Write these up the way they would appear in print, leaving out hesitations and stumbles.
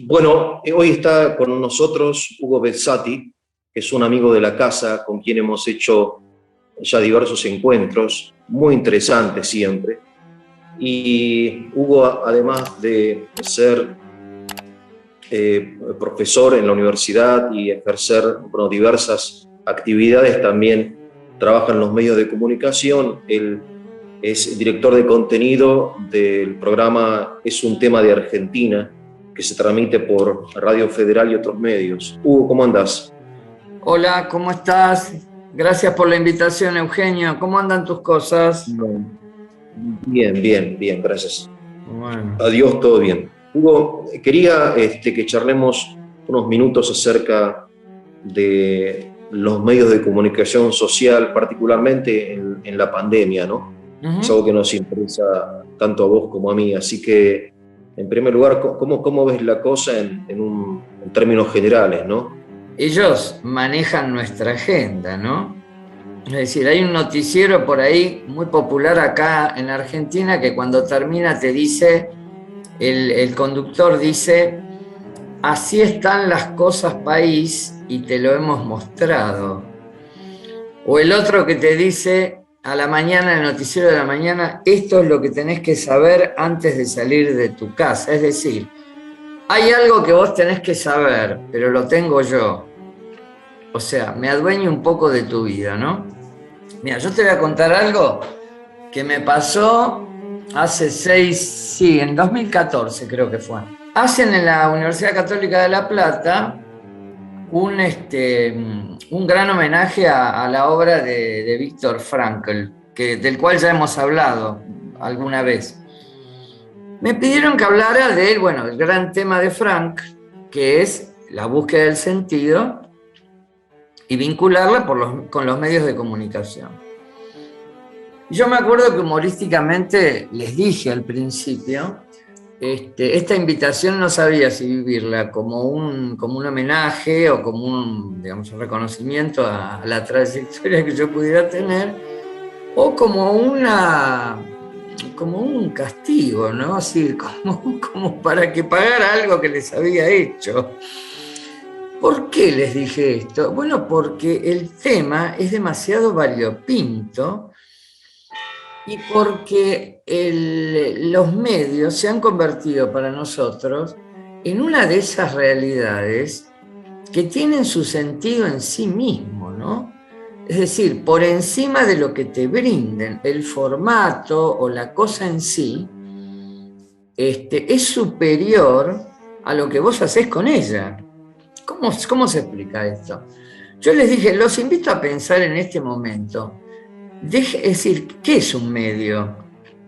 Bueno, hoy está con nosotros Hugo Bezzati, que es un amigo de la casa con quien hemos hecho ya diversos encuentros, muy interesantes siempre. Y Hugo, además de ser profesor en la universidad y ejercer diversas actividades, también trabaja en los medios de comunicación. Él es director de contenido del programa Es un tema de Argentina, que se transmite por Radio Federal y otros medios. Hugo, ¿cómo andás? Hola, ¿cómo estás? Gracias por la invitación, Eugenio. ¿Cómo andan tus cosas? Bien, bien, bien, gracias. Bueno, Adiós, todo bien. Hugo, quería que charlemos unos minutos acerca de los medios de comunicación social, particularmente en la pandemia, ¿no? Es ujú. algo que nos interesa tanto a vos como a mí. Así que, en primer lugar, ¿cómo ves la cosa en términos generales, ¿no? Ellos manejan nuestra agenda, ¿no? Es decir, hay un noticiero por ahí muy popular acá en Argentina que cuando termina te dice, el conductor dice, así están las cosas país y te lo hemos mostrado. O el otro que te dice a la mañana, el noticiero de la mañana, esto es lo que tenés que saber antes de salir de tu casa. Es decir, hay algo que vos tenés que saber, pero lo tengo yo. O sea, me adueño un poco de tu vida, ¿no? Mira, yo te voy a contar algo que me pasó hace sí, en 2014 creo que fue. Hacen en la Universidad Católica de La Plata un gran homenaje a la obra de Viktor Frankl, del cual ya hemos hablado alguna vez. Me pidieron que hablara de, bueno, el gran tema de Frank, que es la búsqueda del sentido y vincularla con los medios de comunicación. Yo me acuerdo que humorísticamente les dije al principio, esta invitación no sabía si vivirla como un homenaje o como digamos, un reconocimiento a la trayectoria que yo pudiera tener, o como un castigo, ¿no? Así, como para que pagara algo que les había hecho. ¿Por qué les dije esto? Bueno, porque el tema es demasiado variopinto y porque los medios se han convertido para nosotros en una de esas realidades que tienen su sentido en sí mismo, ¿no? Es decir, por encima de lo que te brinden, el formato o la cosa en sí, es superior a lo que vos hacés con ella. ¿Cómo se explica esto? Yo les dije, los invito a pensar en este momento. Es decir, ¿qué es un medio?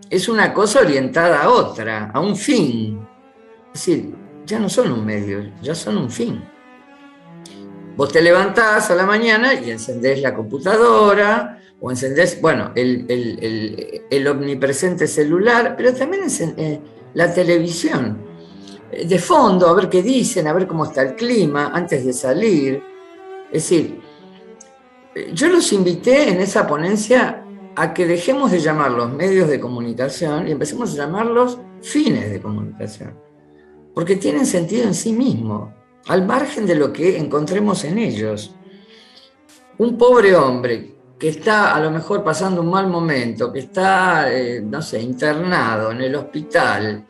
Es una cosa orientada a otra, a un fin. Es decir, ya no son un medio, ya son un fin. Vos te levantás a la mañana y encendés la computadora o encendés, bueno, el omnipresente celular, pero también la televisión. De fondo, a ver qué dicen, a ver cómo está el clima antes de salir. Es decir, yo los invité en esa ponencia a que dejemos de llamarlos medios de comunicación y empecemos a llamarlos fines de comunicación, porque tienen sentido en sí mismos, al margen de lo que encontremos en ellos. Un pobre hombre que está a lo mejor pasando un mal momento, que está, no sé, internado en el hospital,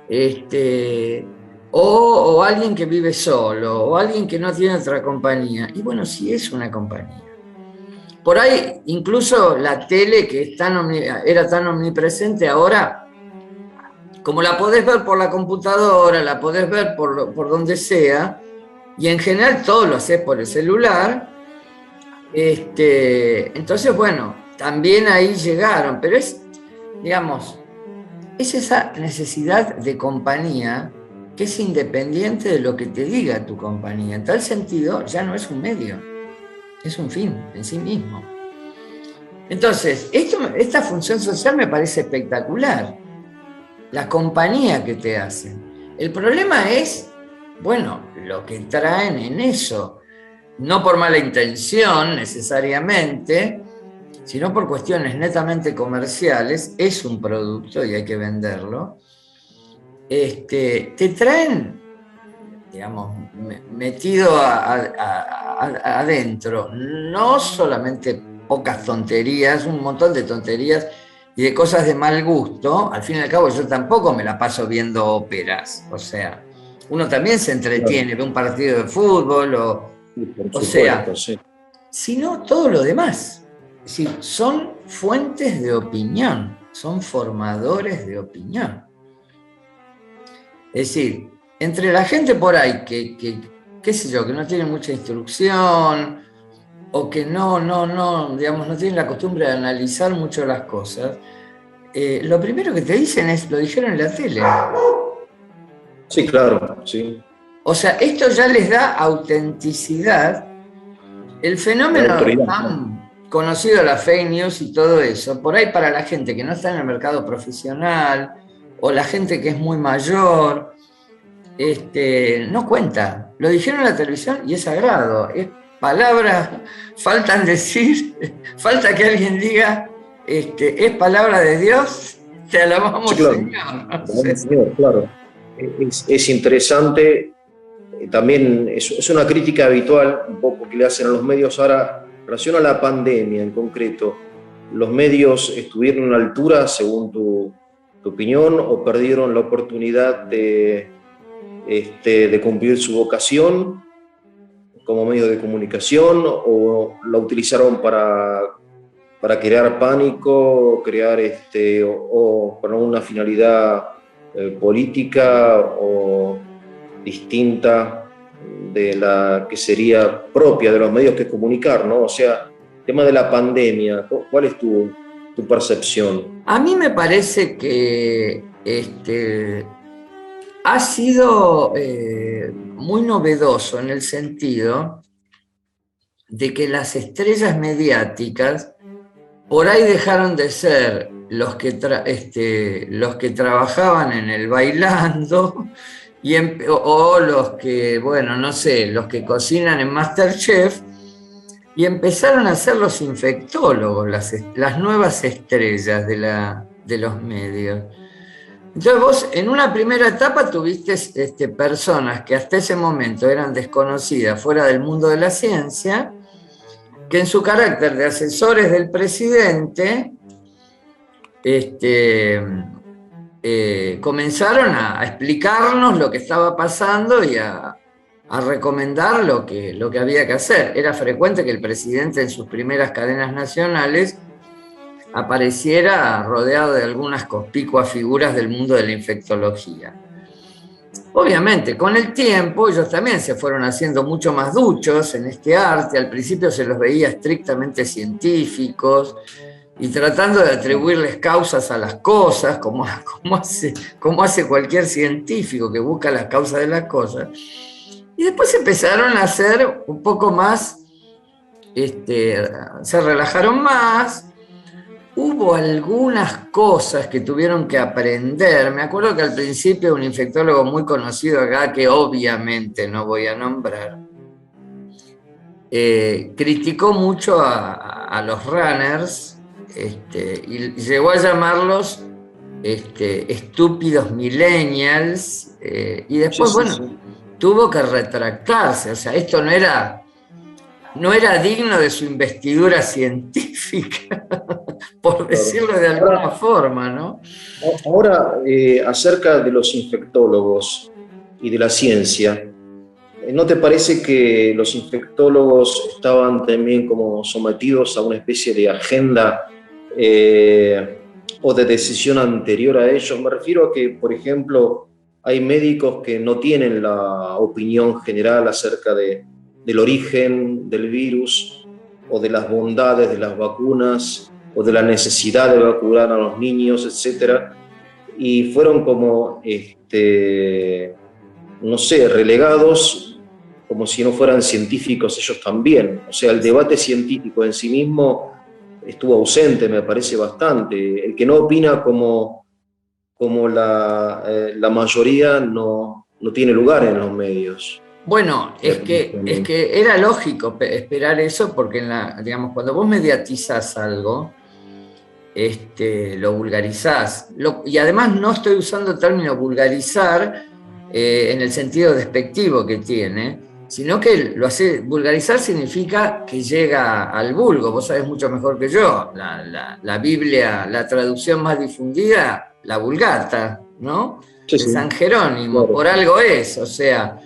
este, o alguien que vive solo, o alguien que no tiene otra compañía. Y bueno, sí es una compañía. Por ahí, incluso la tele, que era tan omnipresente, ahora, como la podés ver por la computadora, la podés ver por donde sea, y en general todo lo haces por el celular, entonces, bueno, también ahí llegaron, pero digamos, es esa necesidad de compañía que es independiente de lo que te diga tu compañía. En tal sentido, ya no es un medio, es un fin en sí mismo. Entonces, esta función social me parece espectacular, la compañía que te hacen. El problema es, bueno, lo que traen en eso, no por mala intención necesariamente, sino por cuestiones netamente comerciales, es un producto y hay que venderlo. Te traen digamos, metido adentro, no solamente pocas tonterías, un montón de tonterías y de cosas de mal gusto. Al fin y al cabo yo tampoco me la paso viendo óperas, o sea, uno también se entretiene, ve un partido de fútbol o sea, sí. Sino todo lo demás. Es decir, son fuentes de opinión, son formadores de opinión. Es decir, entre la gente por ahí qué sé yo, que no tiene mucha instrucción o que digamos, no tienen la costumbre de analizar mucho las cosas, lo primero que te dicen es, lo dijeron en la tele. Sí, claro, sí. O sea, esto ya les da autenticidad. El fenómeno tan conocido, la fake news y todo eso, por ahí para la gente que no está en el mercado profesional o la gente que es muy mayor, no cuenta. Lo dijeron en la televisión y es sagrado. Es palabras, faltan decir, falta que alguien diga, es palabra de Dios, te alabamos, sí, claro. Señor. Señor, claro. Es interesante. También es una crítica habitual, un poco que le hacen a los medios ahora, en relación a la pandemia en concreto. ¿Los medios estuvieron a la altura, según tu opinión, o perdieron la oportunidad de cumplir su vocación como medio de comunicación, o la utilizaron para crear pánico, crear o para una finalidad política o distinta de la que sería propia de los medios, que es comunicar, ¿no? O sea, el tema de la pandemia, ¿cuál es tu percepción? A mí me parece que ha sido muy novedoso en el sentido de que las estrellas mediáticas por ahí dejaron de ser los que trabajaban en el bailando o los que, bueno, no sé, los que cocinan en MasterChef, y empezaron a ser los infectólogos, las nuevas estrellas de los medios. Entonces vos en una primera etapa tuviste personas que hasta ese momento eran desconocidas fuera del mundo de la ciencia, que en su carácter de asesores del presidente comenzaron a explicarnos lo que estaba pasando y a recomendar lo que había que hacer. Era frecuente que el presidente en sus primeras cadenas nacionales apareciera rodeado de algunas conspicuas figuras del mundo de la infectología. Obviamente, con el tiempo ellos también se fueron haciendo mucho más duchos en este arte. Al principio se los veía estrictamente científicos y tratando de atribuirles causas a las cosas, como hace cualquier científico que busca las causas de las cosas. Y después empezaron a hacer un poco más, se relajaron más. Hubo algunas cosas que tuvieron que aprender. Me acuerdo que al principio un infectólogo muy conocido acá, que obviamente no voy a nombrar, criticó mucho a los runners y llegó a llamarlos estúpidos millennials, y después, sí. Tuvo que retractarse. O sea, esto no era digno de su investidura científica, por decirlo de alguna forma, ¿no? Ahora, acerca de los infectólogos y de la ciencia, ¿no te parece que los infectólogos estaban también como sometidos a una especie de agenda o de decisión anterior a ellos? Me refiero a que, por ejemplo, hay médicos que no tienen la opinión general acerca del origen del virus o de las bondades de las vacunas o de la necesidad de vacunar a los niños, etcétera, y fueron como, no sé, relegados como si no fueran científicos ellos también. O sea, el debate científico en sí mismo estuvo ausente, me parece bastante. El que no opina como la mayoría no tiene lugar en los medios. Bueno, es que era lógico esperar eso, porque digamos, cuando vos mediatizás algo, lo vulgarizás. Y además no estoy usando el término vulgarizar en el sentido despectivo que tiene, sino que lo hace. Vulgarizar significa que llega al vulgo. Vos sabés mucho mejor que yo, la Biblia, la traducción más difundida, la Vulgata, ¿no? Sí, De sí, San Jerónimo, claro. por algo es, o sea,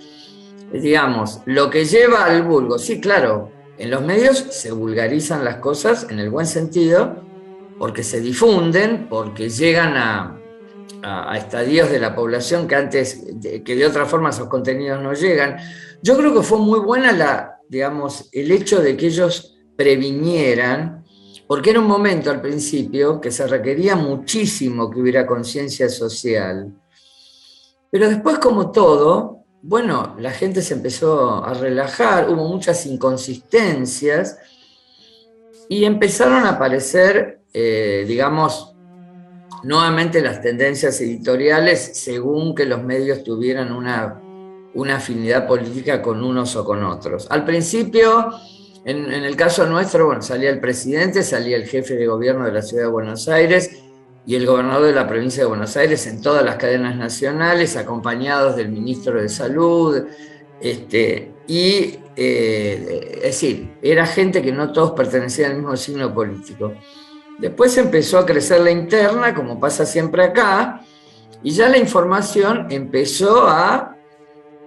digamos, lo que lleva al vulgo. Sí, claro, en los medios se vulgarizan las cosas en el buen sentido, porque se difunden, porque llegan a estadios de la población que antes, que de otra forma esos contenidos no llegan. Yo creo que fue muy buena digamos, el hecho de que ellos previnieran, porque era un momento al principio que se requería muchísimo que hubiera conciencia social, pero después, como todo, bueno, la gente se empezó a relajar, hubo muchas inconsistencias y empezaron a aparecer, digamos, nuevamente las tendencias editoriales según que los medios tuvieran una afinidad política con unos o con otros. Al principio, en el caso nuestro, bueno, salía el presidente, salía el jefe de gobierno de la ciudad de Buenos Aires y el gobernador de la provincia de Buenos Aires en todas las cadenas nacionales, acompañados del ministro de Salud, es decir, era gente que no todos pertenecían al mismo signo político. Después empezó a crecer la interna, como pasa siempre acá, y ya la información empezó a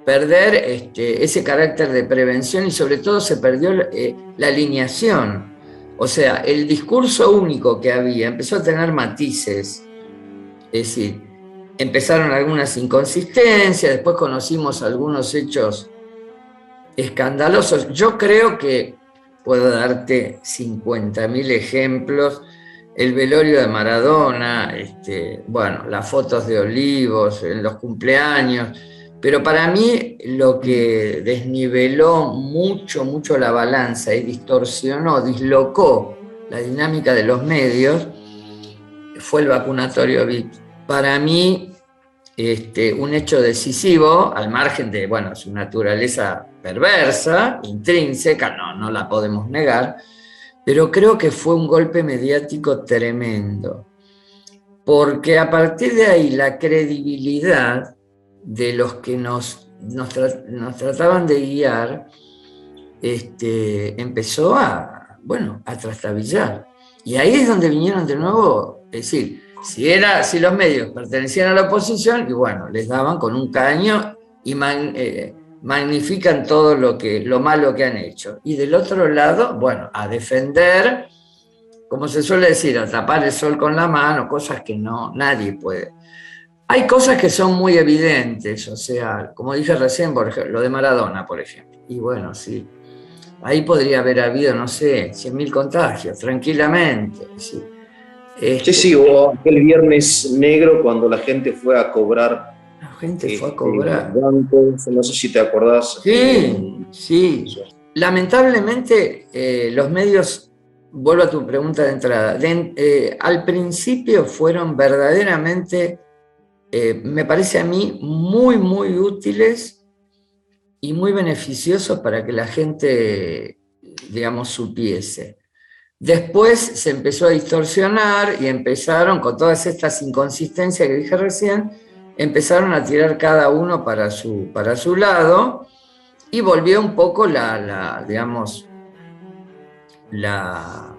perder ese carácter de prevención y sobre todo se perdió la alineación. O sea, el discurso único que había empezó a tener matices. Es decir, empezaron algunas inconsistencias, después conocimos algunos hechos escandalosos. Yo creo que puedo darte 50.000 ejemplos. El velorio de Maradona, bueno, las fotos de Olivos en los cumpleaños, pero para mí lo que desniveló mucho, mucho la balanza y distorsionó, dislocó la dinámica de los medios fue el vacunatorio VIP. Para mí, un hecho decisivo, al margen de, bueno, su naturaleza perversa, intrínseca, no la podemos negar, pero creo que fue un golpe mediático tremendo, porque a partir de ahí la credibilidad de los que nos trataban de guiar empezó a trastabillar. Y ahí es donde vinieron de nuevo, es decir, si los medios pertenecían a la oposición, y bueno, les daban con un caño y magnifican todo lo malo que han hecho. Y del otro lado, bueno, a defender, como se suele decir, a tapar el sol con la mano, cosas que nadie puede. Hay cosas que son muy evidentes, o sea, como dije recién, por ejemplo, lo de Maradona, por ejemplo. Y bueno, sí, ahí podría haber habido, no sé, 100.000 contagios, tranquilamente. Sí. Sí, o aquel viernes negro cuando la gente fue a cobrar La gente fue a cobrar. bancos, no sé si te acordás. Sí. Lamentablemente, los medios, vuelvo a tu pregunta de entrada, al principio fueron verdaderamente, me parece a mí, muy, muy útiles y muy beneficiosos para que la gente, digamos, supiese. Después se empezó a distorsionar y empezaron, con todas estas inconsistencias que dije recién, empezaron a tirar cada uno para su lado y volvió un poco digamos, la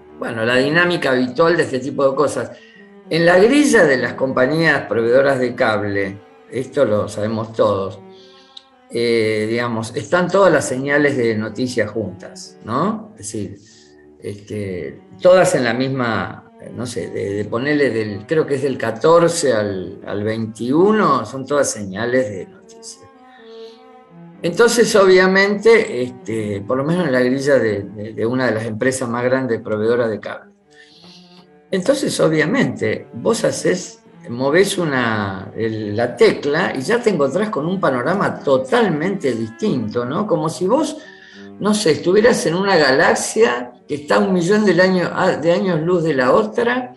dinámica habitual de este tipo de cosas. En la grilla de las compañías proveedoras de cable, esto lo sabemos todos, digamos, están todas las señales de noticias juntas, ¿no? Es decir, todas en la misma, no sé, de ponerle creo que es del 14 al 21, son todas señales de noticias. Entonces, obviamente, por lo menos en la grilla de una de las empresas más grandes proveedoras de cable. Entonces, obviamente, vos movés la tecla y ya te encontrás con un panorama totalmente distinto, ¿no? Como si vos, no sé, estuvieras en una galaxia que está a 1.000.000 de años luz de la otra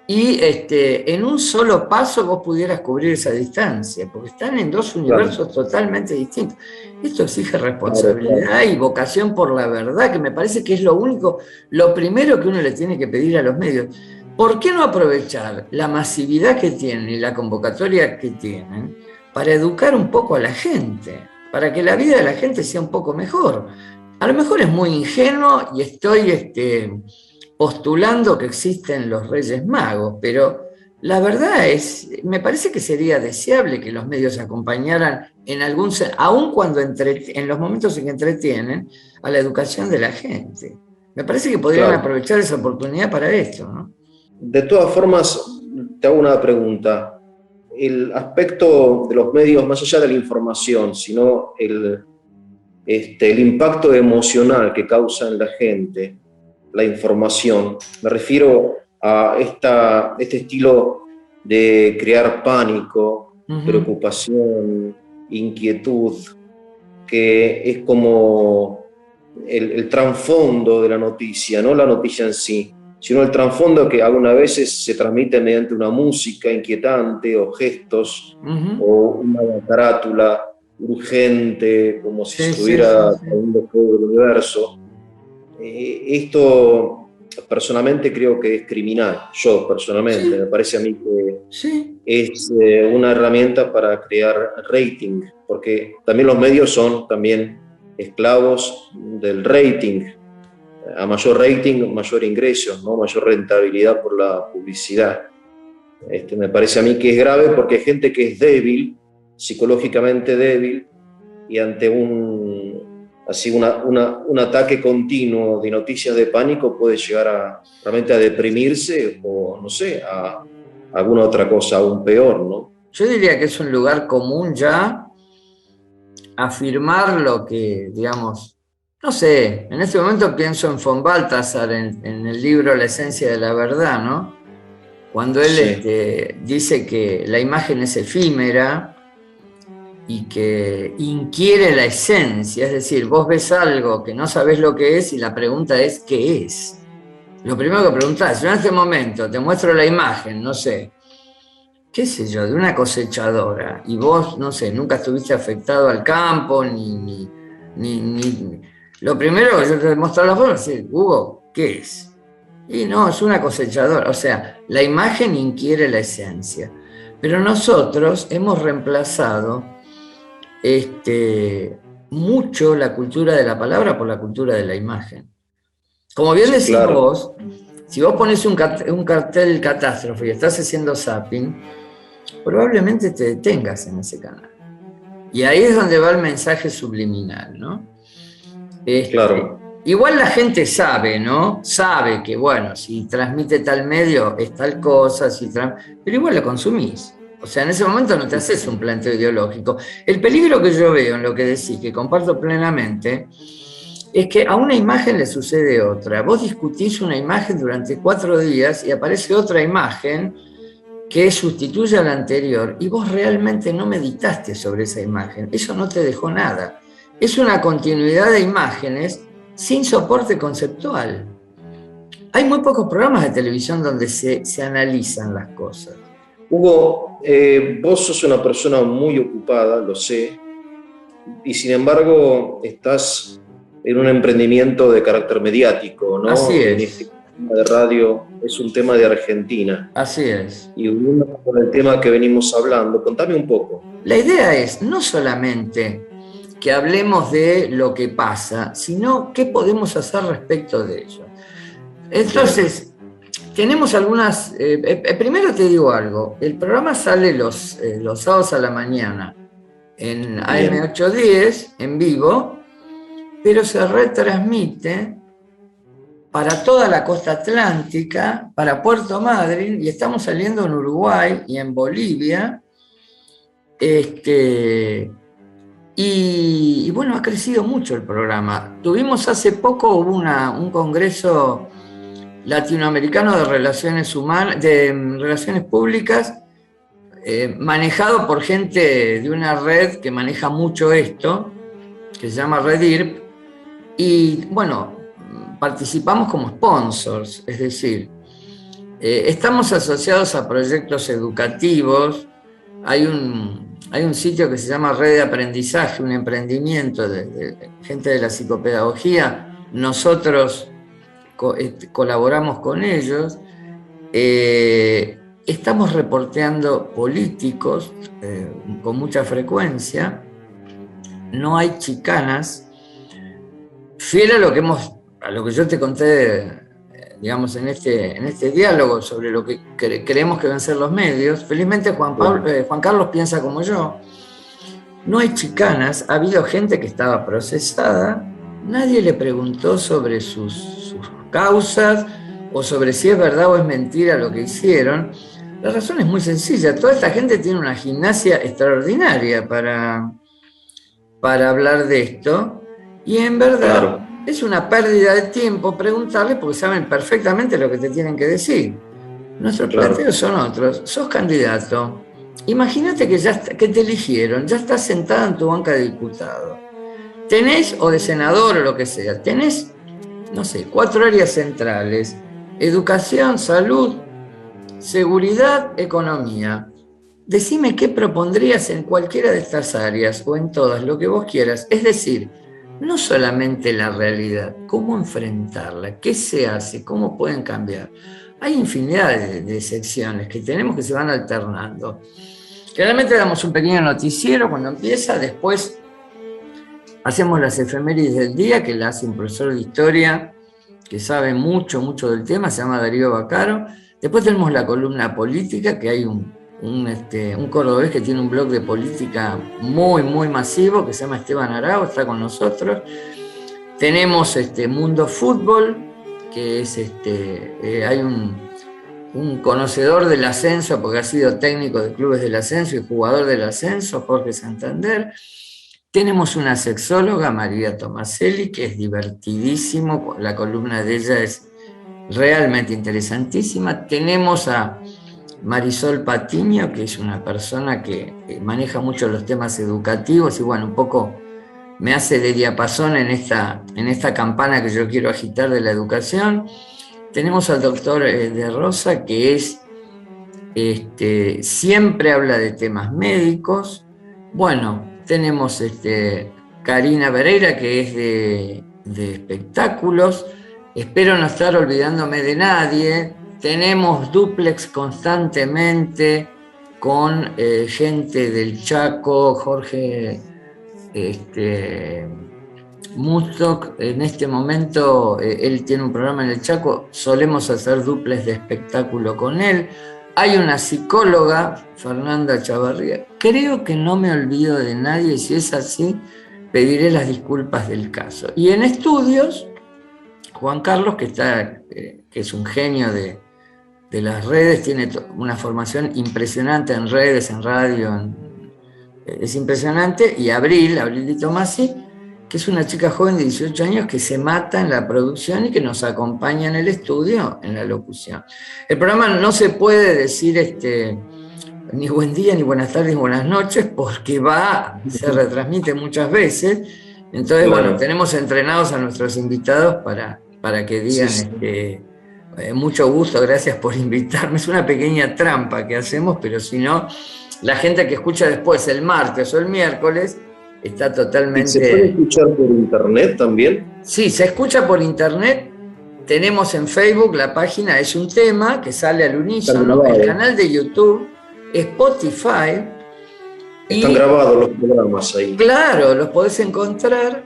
y en un solo paso vos pudieras cubrir esa distancia, porque están en dos universos totalmente distintos. Esto exige responsabilidad y vocación por la verdad, que me parece que es lo primero que uno le tiene que pedir a los medios. ¿Por qué no aprovechar la masividad que tienen y la convocatoria que tienen para educar un poco a la gente, para que la vida de la gente sea un poco mejor. A lo mejor es muy ingenuo y estoy postulando que existen los Reyes Magos, pero la verdad es, me parece que sería deseable que los medios acompañaran en aun cuando en los momentos en que entretienen, a la educación de la gente. Me parece que podrían Claro. aprovechar esa oportunidad para esto, ¿no? De todas formas, te hago una pregunta. El aspecto de los medios, más allá de la información, sino el impacto emocional que causa en la gente la información, me refiero a este estilo de crear pánico, preocupación, inquietud, que es como el trasfondo de la noticia, no la noticia en sí, sino el trasfondo que algunas veces se transmite mediante una música inquietante o gestos o una carátula urgente, como si estuviera trayendo todo el universo. Esto personalmente creo que es criminal. Yo personalmente, me parece a mí que es una herramienta para crear rating, porque también los medios son también esclavos del rating. A mayor rating, mayor ingresos, ¿no? Mayor rentabilidad por la publicidad. Me parece a mí que es grave porque hay gente que es débil, psicológicamente débil, y ante un ataque continuo de noticias de pánico puede llegar realmente a deprimirse o, no sé, a alguna otra cosa aún peor, ¿no? Yo diría que es un lugar común ya afirmar lo que, digamos, no sé, en este momento pienso en von Balthasar, en el libro La esencia de la verdad, ¿no? Cuando él dice que la imagen es efímera y que inquiere la esencia, es decir, vos ves algo que no sabés lo que es y la pregunta es ¿qué es? Lo primero que preguntás, yo en este momento te muestro la imagen, no sé, qué sé yo, de una cosechadora, y vos, no sé, nunca estuviste afectado al campo, ni lo primero que yo te muestro la foto es decir, Hugo, ¿qué es? Y no, es una cosechadora, o sea, la imagen inquiere la esencia, pero nosotros hemos reemplazado mucho la cultura de la palabra por la cultura de la imagen. Como bien decís claro. vos, si vos pones un cartel catástrofe y estás haciendo zapping, probablemente te detengas en ese canal. Y ahí es donde va el mensaje subliminal, ¿no? Claro. Igual la gente sabe, ¿no? Sabe que, bueno, si transmite tal medio es tal cosa, pero igual lo consumís. O sea, en ese momento no te haces un planteo ideológico. El peligro que yo veo en lo que decís, que comparto plenamente, es que a una imagen le sucede otra. Vos discutís una imagen durante 4 días y aparece otra imagen que sustituye a la anterior y vos realmente no meditaste sobre esa imagen. Eso no te dejó nada. Es una continuidad de imágenes sin soporte conceptual. Hay muy pocos programas de televisión donde se analizan las cosas. Hugo, vos sos una persona muy ocupada, lo sé, y sin embargo estás en un emprendimiento de carácter mediático, ¿no? Así es. En este programa de radio es un tema de Argentina. Así es. Y uniendo con el tema que venimos hablando, contame un poco. La idea es no solamente que hablemos de lo que pasa, sino qué podemos hacer respecto de ello. Entonces, tenemos algunas... primero te digo algo, el programa sale los sábados a la mañana en AM810, en vivo, pero se retransmite para toda la costa atlántica, para Puerto Madryn, y estamos saliendo en Uruguay y en Bolivia. Y bueno, ha crecido mucho el programa. Tuvimos hace poco un congreso latinoamericano de relaciones humanas, de relaciones públicas, manejado por gente de una red que maneja mucho esto, que se llama RedIRP, y bueno, participamos como sponsors, es decir, estamos asociados a proyectos educativos. Hay un sitio que se llama Red de Aprendizaje, un emprendimiento de gente de la psicopedagogía. Nosotros colaboramos con ellos. estamos reporteando políticos con mucha frecuencia, no hay chicanas, fiel a lo que yo te conté, digamos, en este diálogo sobre lo que creemos que van a ser los medios. Felizmente Juan Carlos piensa como yo. No hay chicanas, ha habido gente que estaba procesada, nadie le preguntó sobre sus causas o sobre si es verdad o es mentira lo que hicieron. La razón es muy sencilla, toda esta gente tiene una gimnasia extraordinaria para hablar de esto, y en verdad es una pérdida de tiempo preguntarles porque saben perfectamente lo que te tienen que decir. Nuestros planteos son otros. Sos candidato, imagínate que te eligieron, ya estás sentada en tu banca de diputado, tenés, o de senador o lo que sea, tenés, no sé, 4 áreas centrales: educación, salud, seguridad, economía. Decime qué propondrías en cualquiera de estas áreas o en todas, lo que vos quieras. Es decir, no solamente la realidad, cómo enfrentarla, qué se hace, cómo pueden cambiar. Hay infinidad de secciones que tenemos que se van alternando. Generalmente damos un pequeño noticiero cuando empieza, después hacemos las efemérides del día, que la hace un profesor de historia que sabe mucho, mucho del tema, se llama Darío Baccaro. Después tenemos la columna política, que hay un cordobés que tiene un blog de política muy, muy masivo, que se llama Esteban Arao, está con nosotros. Tenemos Mundo Fútbol, que es hay un conocedor del ascenso, porque ha sido técnico de clubes del ascenso y jugador del ascenso, Jorge Santander. Tenemos una sexóloga, María Tomaselli, que es divertidísimo, la columna de ella es realmente interesantísima. Tenemos a Marisol Patiño, que es una persona que maneja mucho los temas educativos y bueno, un poco me hace de diapasón en esta campana que yo quiero agitar de la educación. Tenemos al doctor De Rosa, que siempre habla de temas médicos. Bueno, tenemos Karina Pereira, que es de espectáculos. Espero no estar olvidándome de nadie. Tenemos dúplex constantemente con gente del Chaco, Jorge Mustok. En este momento él tiene un programa en el Chaco, solemos hacer dúplex de espectáculo con él. Hay una psicóloga, Fernanda Chavarría. Creo que no me olvido de nadie, y si es así, pediré las disculpas del caso. Y en estudios, Juan Carlos, que es un genio de las redes, tiene una formación impresionante en redes, en radio, es impresionante. Y Abril Di Tomasi, que es una chica joven de 18 años que se mata en la producción y que nos acompaña en el estudio, en la locución. El programa no se puede decir ni buen día, ni buenas tardes, ni buenas noches, porque se retransmite muchas veces. Entonces, bueno, tenemos entrenados a nuestros invitados para que digan mucho gusto, gracias por invitarme. Es una pequeña trampa que hacemos, pero si no, la gente que escucha después el martes o el miércoles está totalmente... ¿Se puede escuchar por internet también? Sí, se escucha por internet. Tenemos en Facebook la página Es un Tema, que sale al unísono, el canal de YouTube, Spotify. Están grabados los programas ahí. Claro, los podés encontrar.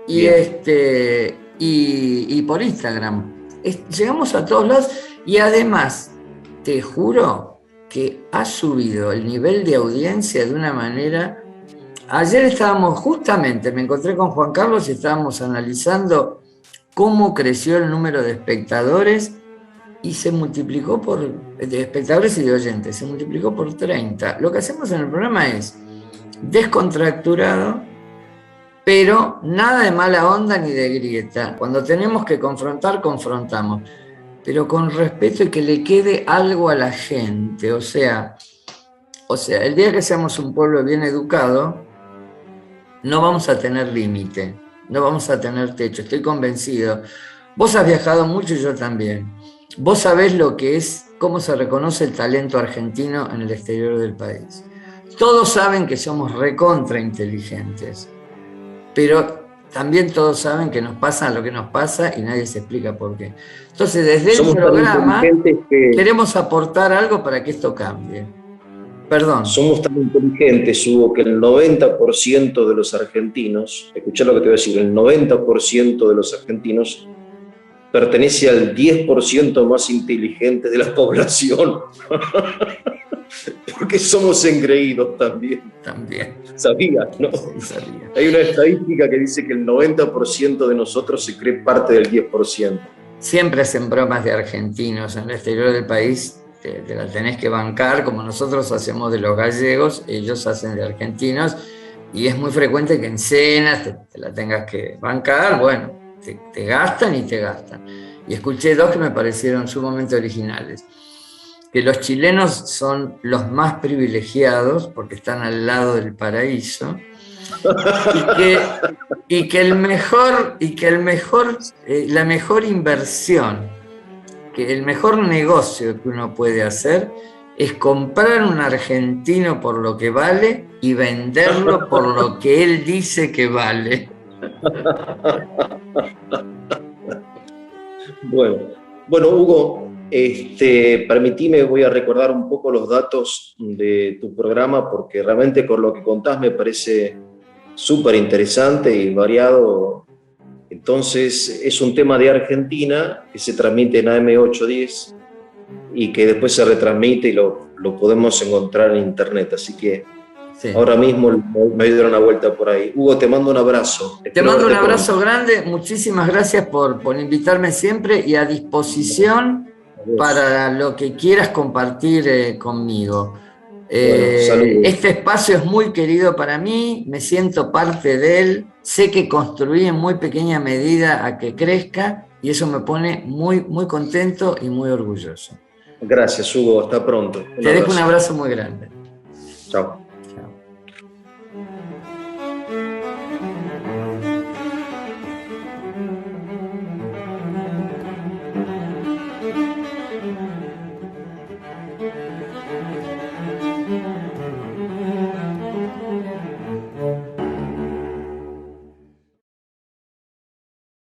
Y, y por Instagram. Llegamos a todos lados y además, te juro que ha subido el nivel de audiencia de una manera... Ayer me encontré con Juan Carlos y estábamos analizando cómo creció el número de espectadores y se multiplicó de espectadores y de oyentes, se multiplicó por 30. Lo que hacemos en el programa es descontracturado, pero nada de mala onda ni de grieta. Cuando tenemos que confrontar, confrontamos, pero con respeto y que le quede algo a la gente. O sea, el día que seamos un pueblo bien educado, no vamos a tener límite, no vamos a tener techo, estoy convencido. Vos has viajado mucho y yo también. Vos sabés lo que es, cómo se reconoce el talento argentino en el exterior del país. Todos saben que somos recontra inteligentes, pero también todos saben que nos pasa lo que nos pasa y nadie se explica por qué. Entonces, desde el Somos tan programa inteligentes que queremos aportar algo para que esto cambie. Perdón. somos tan inteligentes, Hugo, que el 90% de los argentinos, escuchá lo que te voy a decir, el 90% de los argentinos pertenece al 10% más inteligente de la población. Porque somos engreídos también. También. Sabía, ¿no? Sí, sabía. Hay una estadística que dice que el 90% de nosotros se cree parte del 10%. Siempre hacen bromas de argentinos en el exterior del país, te la tenés que bancar, como nosotros hacemos de los gallegos, ellos hacen de argentinos, y es muy frecuente que en cenas te la tengas que bancar, bueno, te gastan y te gastan. Y escuché dos que me parecieron sumamente originales. Que los chilenos son los más privilegiados porque están al lado del paraíso, y que la mejor inversión, que el mejor negocio que uno puede hacer es comprar un argentino por lo que vale y venderlo por lo que él dice que vale. Bueno, Hugo, permitime, voy a recordar un poco los datos de tu programa porque realmente con lo que contás me parece súper interesante y variado. Entonces, es un tema de Argentina que se transmite en AM810 y que después se retransmite y lo podemos encontrar en internet. Así que sí, ahora mismo me dieron una vuelta por ahí. Hugo, te mando un abrazo. Te mando un abrazo grande. Muchísimas gracias por invitarme siempre y a disposición para lo que quieras compartir conmigo. Este espacio es muy querido para mí, me siento parte de él, sé que construí en muy pequeña medida a que crezca y eso me pone muy, muy contento y muy orgulloso. Gracias, Hugo, hasta pronto. Te dejo un abrazo muy grande. Chao. Chao.